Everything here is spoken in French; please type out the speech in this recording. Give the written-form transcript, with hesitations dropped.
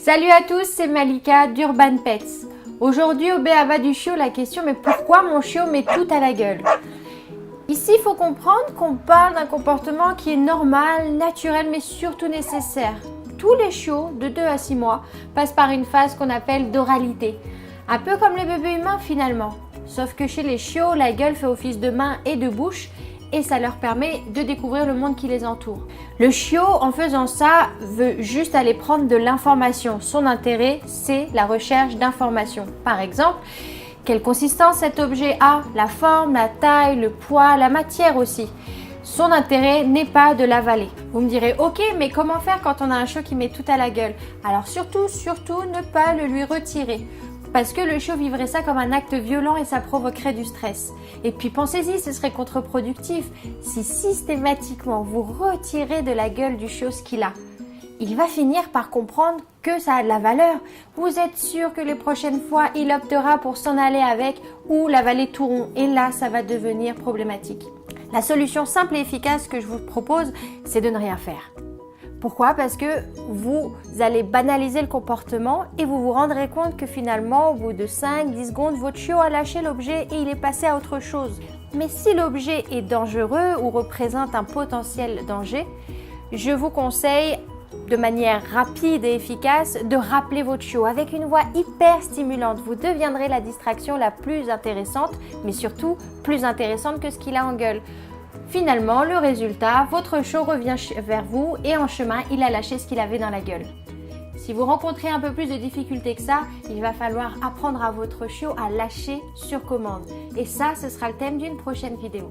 Salut à tous, c'est Malika d'Urban Pets. Aujourd'hui au B.A.B.A. du chiot, la question mais pourquoi mon chiot met tout à la gueule? Ici, il faut comprendre qu'on parle d'un comportement qui est normal, naturel, mais surtout nécessaire. Tous les chiots de 2 à 6 mois passent par une phase qu'on appelle d'oralité. Un peu comme les bébés humains finalement. Sauf que chez les chiots, la gueule fait office de main et de bouche et ça leur permet de découvrir le monde qui les entoure. Le chiot, en faisant ça, veut juste aller prendre de l'information. Son intérêt, c'est la recherche d'informations. Par exemple, quelle consistance cet objet a, la forme, la taille, le poids, la matière aussi. Son intérêt n'est pas de l'avaler. Vous me direz, ok, mais comment faire quand on a un chiot qui met tout à la gueule? Alors surtout, ne pas le lui retirer. Parce que le chiot vivrait ça comme un acte violent et ça provoquerait du stress. Et puis pensez-y, ce serait contre-productif si systématiquement vous retirez de la gueule du chiot ce qu'il a. Il va finir par comprendre que ça a de la valeur. Vous êtes sûr que les prochaines fois, il optera pour s'en aller avec ou l'avaler tout rond. Et là, ça va devenir problématique. La solution simple et efficace que je vous propose, c'est de ne rien faire. Pourquoi? Parce que vous allez banaliser le comportement et vous vous rendrez compte que finalement, au bout de 5-10 secondes, votre chiot a lâché l'objet et il est passé à autre chose. Mais si l'objet est dangereux ou représente un potentiel danger, je vous conseille de manière rapide et efficace de rappeler votre chiot avec une voix hyper stimulante. Vous deviendrez la distraction la plus intéressante, mais surtout plus intéressante que ce qu'il a en gueule. Finalement, le résultat, votre chiot revient vers vous et en chemin, il a lâché ce qu'il avait dans la gueule. Si vous rencontrez un peu plus de difficultés que ça, il va falloir apprendre à votre chiot à lâcher sur commande. Et ça, ce sera le thème d'une prochaine vidéo.